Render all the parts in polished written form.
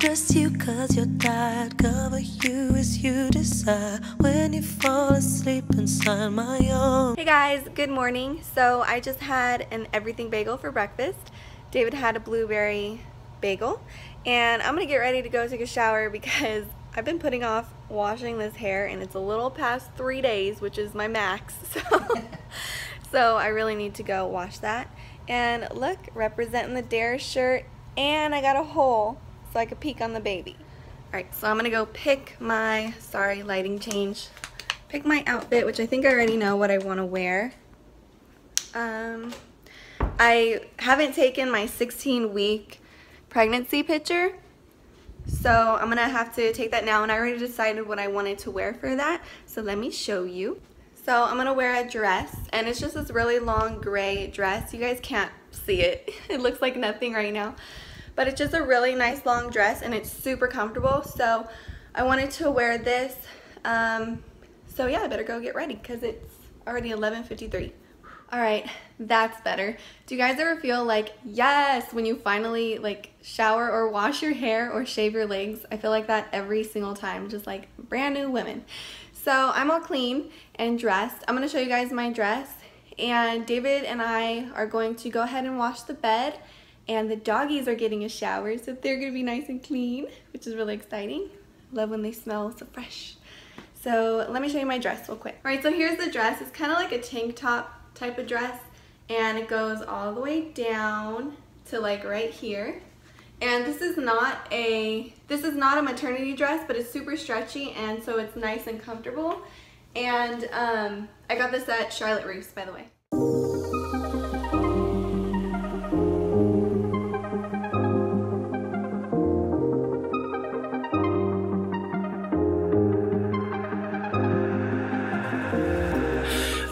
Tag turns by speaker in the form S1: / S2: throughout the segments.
S1: trust you cause you're tired. Cover you as you decide when you fall asleep inside my arms.
S2: Hey guys, good morning. So I just had an everything bagel for breakfast. David had a blueberry bagel. And I'm gonna get ready to go take a shower because I've been putting off washing this hair and it's a little past 3 days, which is my max. So I really need to go wash that. And look, representing the Dare shirt, and I got a hole so I could peek on the baby. Alright, so I'm gonna go pick my, sorry, lighting change, pick my outfit, which I think I already know what I want to wear. I haven't taken my 16-week pregnancy picture, so I'm gonna have to take that now, and I already decided what I wanted to wear for that, so let me show you. So I'm gonna wear a dress, and it's just this really long gray dress. You guys can't see it. It looks like nothing right now, but it's just a really nice long dress and it's super comfortable. So I wanted to wear this. So yeah, I better go get ready because it's already 11:53. All right, that's better. Do you guys ever feel like, yes, when you finally like shower or wash your hair or shave your legs? I feel like that every single time, just like brand new women. So I'm all clean and dressed. I'm gonna show you guys my dress, and David and I are going to go ahead and wash the bed, and the doggies are getting a shower, so they're gonna be nice and clean, which is really exciting. Love when they smell so fresh. So let me show you my dress real quick. All right, so here's the dress. It's kind of like a tank top type of dress, and it goes all the way down to like right here. And this is not a maternity dress, but it's super stretchy, and so it's nice and comfortable. And I got this at Charlotte Russe, by the way.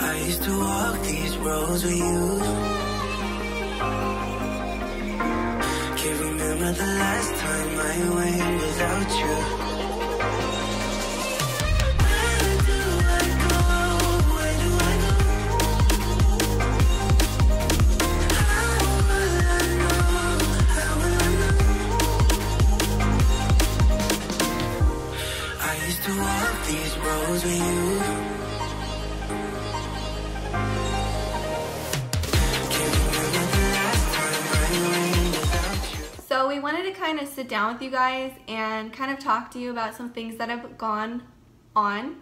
S1: I used to walk these roads with you. Can't remember the last time I went without you. Where do I go? Where do I go? How will I know? How will I know? I used to walk these roads with you.
S2: So we wanted to kind of sit down with you guys and kind of talk to you about some things that have gone on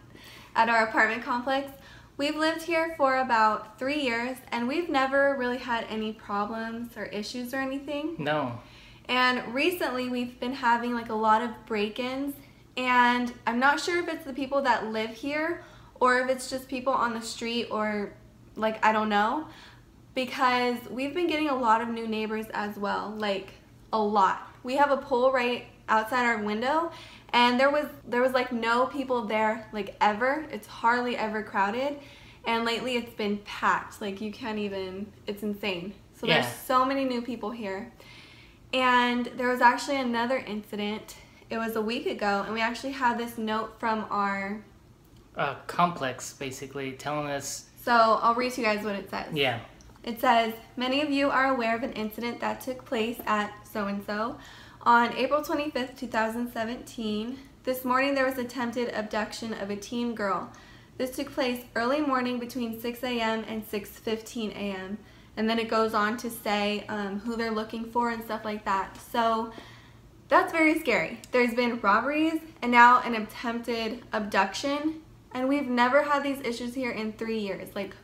S2: at our apartment complex. We've lived here for about 3 years, and we've never really had any problems or issues or anything.
S3: No.
S2: And recently we've been having like a lot of break-ins, and I'm not sure if it's the people that live here or if it's just people on the street, or like, I don't know, because we've been getting a lot of new neighbors as well, like a lot. We have a pole right outside our window, and there was like no people there like ever. It's hardly ever crowded, and lately it's been packed. Like you can't even, it's insane. So
S3: yeah.
S2: There's so many new people here. And there was actually another incident. It was a week ago, and we actually had this note from our
S3: complex, basically telling us.
S2: So I'll read to you guys what it says.
S3: Yeah.
S2: It says, many of you are aware of an incident that took place at so-and-so on April 25th, 2017. This morning there was attempted abduction of a teen girl. This took place early morning between 6 a.m. and 6:15 a.m. And then it goes on to say who they're looking for and stuff like that. So that's very scary. There's been robberies and now an attempted abduction, and we've never had these issues here in 3 years. Like,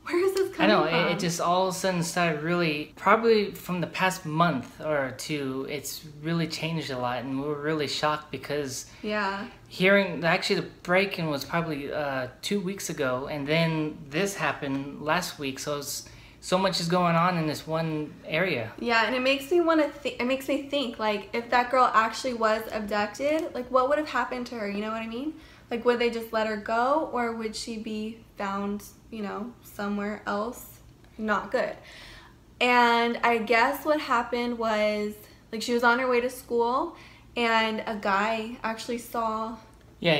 S2: where is this coming from?
S3: I know, it just all of a sudden started really, probably from the past month or two, it's really changed a lot, and we were really shocked because hearing, actually the break-in was probably 2 weeks ago, and then this happened last week, so it's, so much is going on in this one area.
S2: Yeah, and it makes me want to, it makes me think, like, if that girl actually was abducted, like, what would have happened to her, you know what I mean? Like, would they just let her go, or would she be found, you know, somewhere else? Not good. And I guess what happened was, like, she was on her way to school, and a guy actually saw...
S3: Yeah,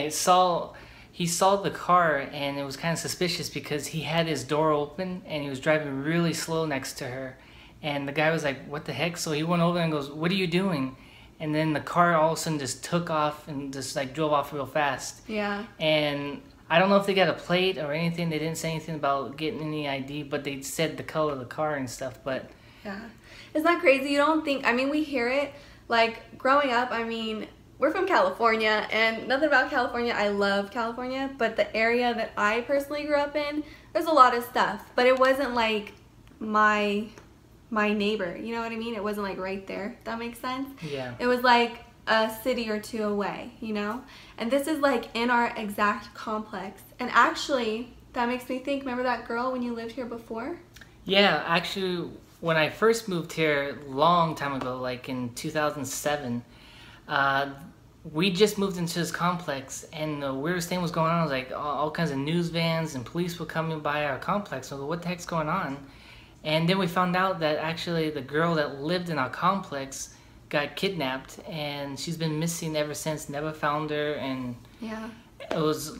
S3: he saw the car, and it was kind of suspicious because he had his door open, and he was driving really slow next to her. And the guy was like, what the heck? So he went over and goes, what are you doing? and then the car all of a sudden just took off and just like drove off real fast.
S2: Yeah.
S3: And I don't know if they got a plate or anything. They didn't say anything about getting any ID, but they said the color of the car and stuff. But
S2: yeah, isn't that crazy? You don't think, I mean, we hear it like growing up. I mean, we're from California, and nothing about California. I love California, but the area that I personally grew up in, there's a lot of stuff, but it wasn't like my neighbor, you know what I mean? It wasn't like right there, if that makes sense.
S3: Yeah.
S2: It was like a city or two away, you know? And this is like in our exact complex. And actually, that makes me think, remember that girl when you lived here before?
S3: Yeah, actually, when I first moved here a long time ago, like in 2007, we just moved into this complex, and the weirdest thing was going on was like all kinds of news vans and police were coming by our complex. So what the heck's going on? And then we found out that actually the girl that lived in our complex got kidnapped, and she's been missing ever since. Never found her, and
S2: yeah,
S3: it was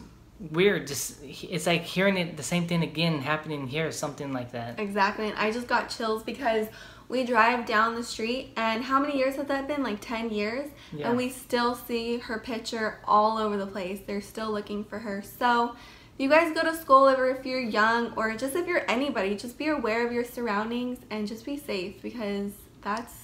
S3: weird. Just it's like hearing it, the same thing again happening here, something like that.
S2: Exactly. And I just got chills because we drive down the street, and how many years has that been? Like 10 years? Yeah. And we still see her picture all over the place. They're still looking for her. So if you guys go to school, or if you're young, or just if you're anybody, just be aware of your surroundings and just be safe, because that's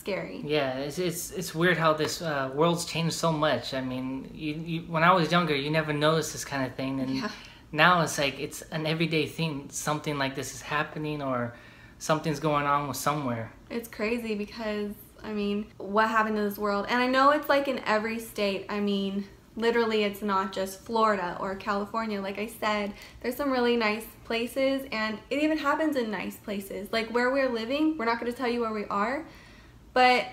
S2: scary.
S3: Yeah, it's weird how this world's changed so much. I mean, you when I was younger, you never noticed this kind of thing, and
S2: yeah,
S3: now it's like it's an everyday thing. Something like this is happening, or something's going on with somewhere.
S2: It's crazy because, I mean, what happened to this world? And I know it's like in every state. I mean, literally it's not just Florida or California. Like I said, there's some really nice places, and it even happens in nice places. Like where we're living, we're not going to tell you where we are, but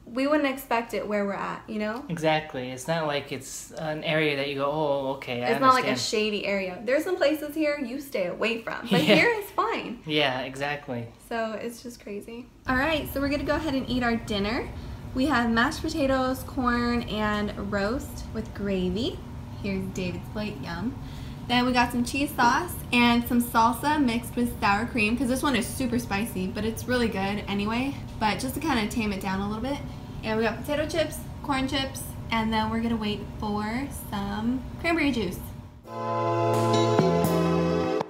S2: we wouldn't expect it where we're at, you know?
S3: Exactly. It's not like it's an area that you go, oh, okay, I understand.
S2: It's not like a shady area. There's some places here you stay away from, but here it's fine.
S3: Yeah, exactly.
S2: So it's just crazy. All right, so we're gonna go ahead and eat our dinner. We have mashed potatoes, corn, and roast with gravy. Here's David's plate, yum. Then we got some cheese sauce and some salsa mixed with sour cream, because this one is super spicy, but it's really good anyway. But just to kind of tame it down a little bit. And we got potato chips, corn chips, and then we're gonna wait for some cranberry juice.